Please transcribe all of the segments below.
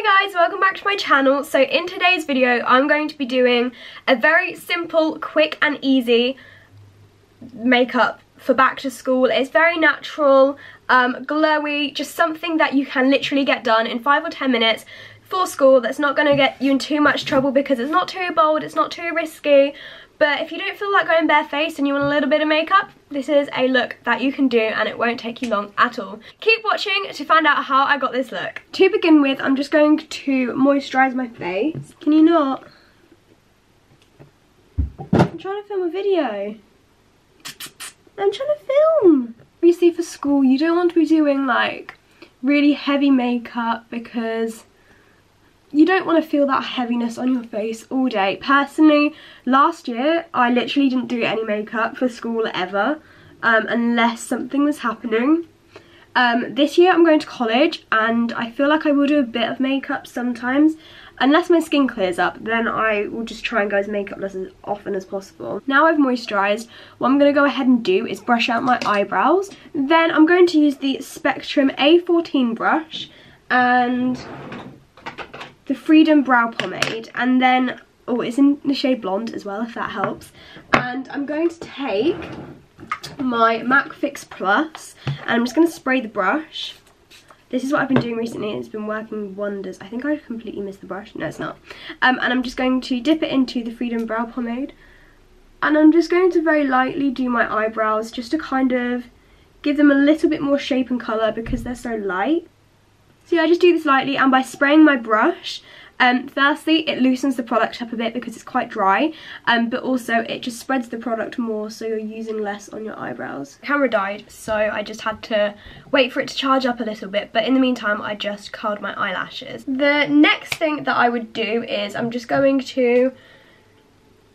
Hi guys, welcome back to my channel. So in today's video I'm going to be doing a very simple, quick and easy makeup for back to school. It's very natural, glowy, just something that you can literally get done in 5 or 10 minutes for school that's not going to get you in too much trouble because it's not too bold, it's not too risky. But if you don't feel like going barefaced and you want a little bit of makeup, this is a look that you can do and it won't take you long at all. Keep watching to find out how I got this look. To begin with, I'm just going to moisturise my face. Can you not? I'm trying to film a video. I'm trying to film. Obviously for school, you don't want to be doing like really heavy makeup because you don't want to feel that heaviness on your face all day. Personally, last year, I literally didn't do any makeup for school ever, unless something was happening. This year I'm going to college and I feel like I will do a bit of makeup sometimes. Unless my skin clears up, then I will just try and go as makeupless as often as possible. Now I've moisturised, what I'm going to go ahead and do is brush out my eyebrows. Then I'm going to use the Spectrum A14 brush and the Freedom Brow Pomade, and then, oh, it's in the shade Blonde as well, if that helps. And I'm going to take my MAC Fix Plus, and I'm just going to spray the brush. This is what I've been doing recently, and it's been working wonders. I think I completely missed the brush. No, it's not. And I'm just going to dip it into the Freedom Brow Pomade, and I'm just going to very lightly do my eyebrows, just to kind of give them a little bit more shape and colour because they're so light. So yeah, I just do this lightly, and by spraying my brush, firstly it loosens the product up a bit because it's quite dry, but also it just spreads the product more so you're using less on your eyebrows. The camera died, so I just had to wait for it to charge up a little bit, but in the meantime I just curled my eyelashes. The next thing that I would do is I'm just going to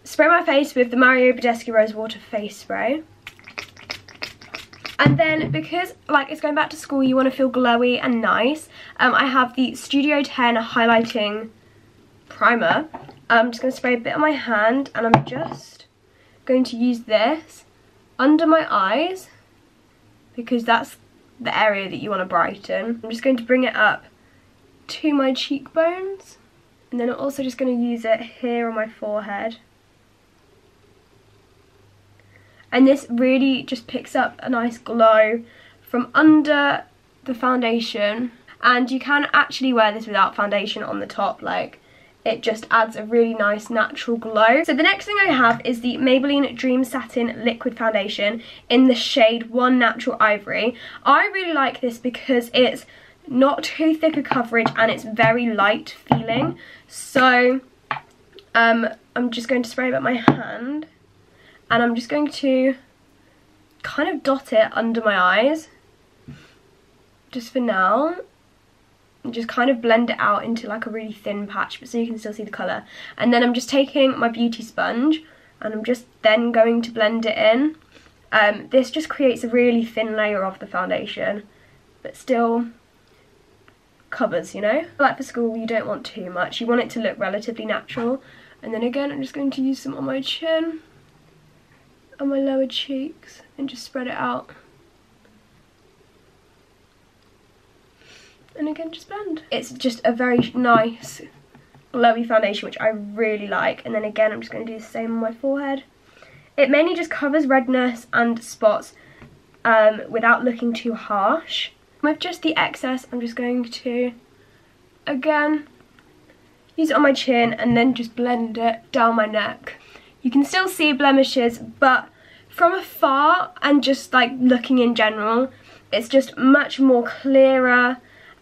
spray my face with the Mario Badescu Rose Water Face Spray. And then because like it's going back to school, you want to feel glowy and nice, I have the Studio 10 highlighting primer. I'm just going to spray a bit on my hand, and I'm just going to use this under my eyes because that's the area that you want to brighten. I'm just going to bring it up to my cheekbones, and then I'm also just going to use it here on my forehead. And this really just picks up a nice glow from under the foundation. And you can actually wear this without foundation on the top, like it just adds a really nice natural glow. So the next thing I have is the Maybelline Dream Satin Liquid Foundation in the shade 1 Natural Ivory. I really like this because it's not too thick a coverage and it's very light feeling. So I'm just going to spray it up my hand. And I'm just going to kind of dot it under my eyes, just for now, and just kind of blend it out into like a really thin patch, but so you can still see the colour. And then I'm just taking my beauty sponge, and I'm just then going to blend it in. This just creates a really thin layer of the foundation, but still covers, you know? Like for school, you don't want too much. You want it to look relatively natural. And then again, I'm just going to use some on my chin, on my lower cheeks, and just spread it out. And again, just blend. It's just a very nice glowy foundation, which I really like. And then again, I'm just going to do the same on my forehead. It mainly just covers redness and spots without looking too harsh. With just the excess, I'm just going to, again, use it on my chin and then just blend it down my neck. You can still see blemishes, but from afar and just like looking in general, it's just much more clearer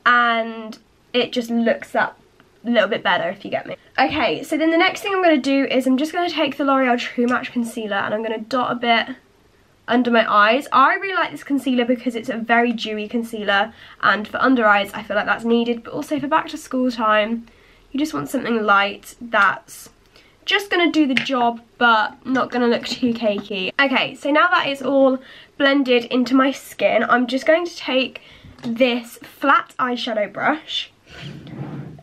and it just looks that little bit better, if you get me. Okay, so then the next thing I'm going to do is I'm just going to take the L'Oreal True Match Concealer and I'm going to dot a bit under my eyes. I really like this concealer because it's a very dewy concealer, and for under eyes I feel like that's needed, but also for back to school time, you just want something light that's just gonna do the job but not gonna look too cakey. Okay, so now that it's all blended into my skin, I'm just going to take this flat eyeshadow brush,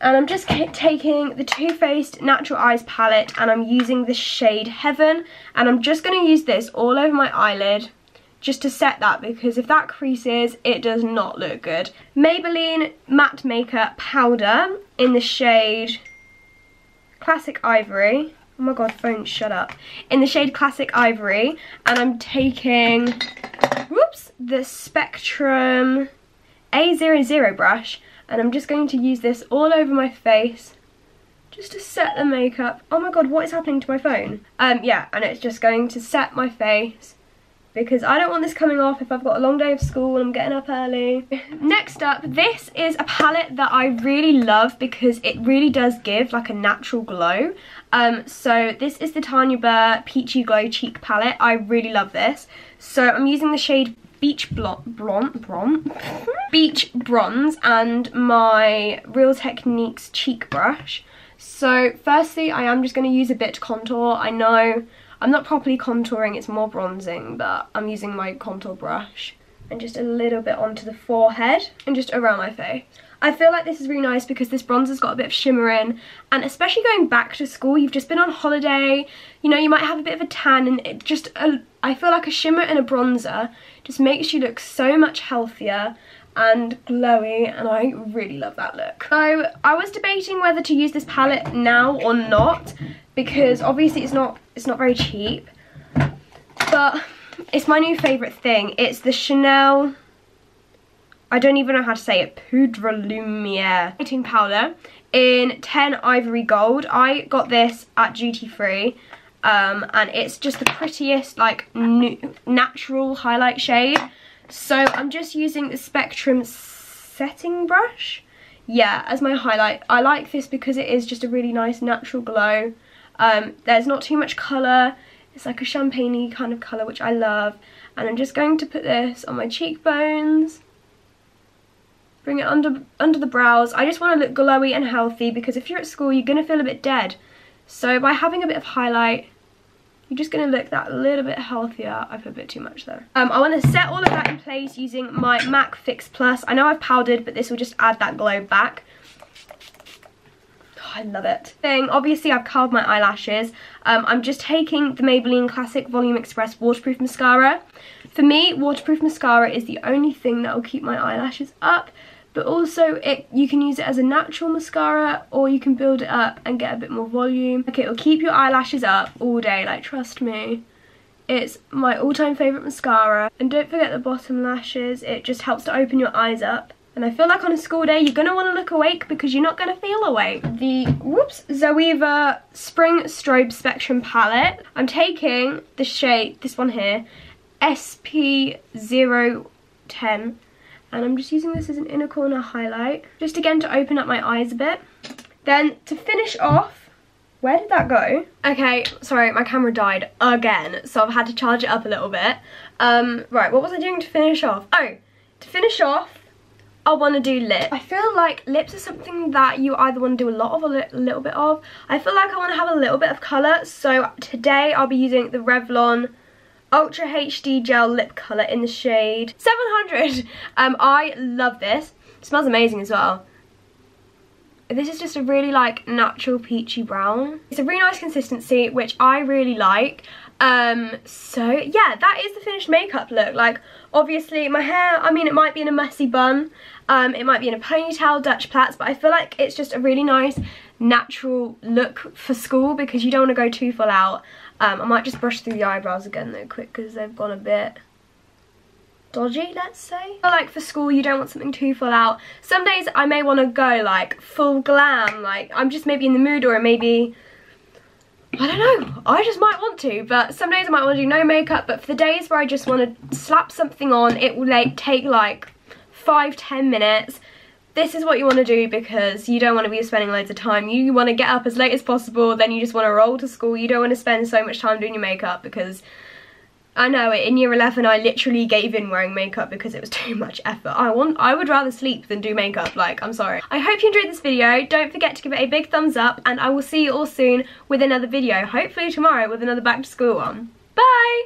and I'm just taking the Too Faced Natural Eyes palette, and I'm using the shade Heaven, and I'm just gonna use this all over my eyelid just to set that, because if that creases, it does not look good. Maybelline Matte Maker Powder in the shade Classic Ivory. Oh my god, phone, shut up. In the shade Classic Ivory, and I'm taking, whoops, the Spectrum A00 brush, and I'm just going to use this all over my face just to set the makeup. Oh my god, what is happening to my phone? Yeah, and it's just going to set my face because I don't want this coming off if I've got a long day of school and I'm getting up early. Next up, this is a palette that I really love because it really does give like a natural glow. So this is the Tanya Burr Peachy Glow Cheek Palette. I really love this. So I'm using the shade Beach Bronze and my Real Techniques cheek brush. So firstly, I am just going to use a bit to contour. I know I'm not properly contouring, it's more bronzing, but I'm using my contour brush and just a little bit onto the forehead and just around my face. I feel like this is really nice because this bronzer's got a bit of shimmer in, and especially going back to school, you've just been on holiday, you know, you might have a bit of a tan, and it just, I feel like a shimmer and a bronzer just makes you look so much healthier and glowy, and I really love that look. So I was debating whether to use this palette now or not, because obviously it's not very cheap, but it's my new favourite thing. It's the Chanel, I don't even know how to say it, Poudre Lumiere Lighting Powder in 10 Ivory Gold. I got this at Duty Free, and it's just the prettiest like natural highlight shade. So I'm just using the Spectrum setting brush, yeah, as my highlight. I like this because it is just a really nice natural glow. There's not too much colour, it's like a champagne-y kind of colour, which I love. And I'm just going to put this on my cheekbones, bring it under the brows. I just want to look glowy and healthy, because if you're at school, you're going to feel a bit dead. So by having a bit of highlight, you're just going to look that little bit healthier. I put a bit too much there. I want to set all of that in place using my MAC Fix Plus. I know I've powdered, but this will just add that glow back. Oh, I love it. Obviously I've curled my eyelashes. I'm just taking the Maybelline Classic Volume Express Waterproof Mascara. For me, waterproof mascara is the only thing that will keep my eyelashes up. But also, you can use it as a natural mascara, or you can build it up and get a bit more volume. Okay, it will keep your eyelashes up all day, like, trust me. It's my all-time favourite mascara. And don't forget the bottom lashes, it just helps to open your eyes up. And I feel like on a school day, you're going to want to look awake because you're not going to feel awake. The, xoxo Spring Strobe Spectrum Palette. I'm taking the shade, this one here, SP010. And I'm just using this as an inner corner highlight, just again to open up my eyes a bit. Then to finish off, where did that go? Okay, sorry, my camera died again, so I've had to charge it up a little bit. Right, what was I doing to finish off? Oh, to finish off, I want to do lips. I feel like lips are something that you either want to do a lot of or a little bit of. I feel like I want to have a little bit of colour, so today I'll be using the Revlon Ultra HD Gel Lip Colour in the shade 700. I love this. It smells amazing as well. This is just a really like natural peachy brown. It's a really nice consistency, which I really like. So yeah, that is the finished makeup look. Like, obviously my hair, I mean, it might be in a messy bun, it might be in a ponytail, Dutch plaits, but I feel like it's just a really nice natural look for school because you don't want to go too full out. I might just brush through the eyebrows again though quick because they've gone a bit dodgy, let's say. I feel like for school you don't want something too full out. Some days I may want to go like full glam, like I'm just maybe in the mood, or maybe, I don't know, I just might want to. But some days I might want to do no makeup, but for the days where I just want to slap something on, it will like take like 5-10 minutes. This is what you want to do because you don't want to be spending loads of time. You want to get up as late as possible, then you just want to roll to school. You don't want to spend so much time doing your makeup, because I know in year 11 I literally gave in wearing makeup because it was too much effort. I would rather sleep than do makeup, like, I'm sorry. I hope you enjoyed this video. Don't forget to give it a big thumbs up, and I will see you all soon with another video, hopefully tomorrow with another back to school one. Bye!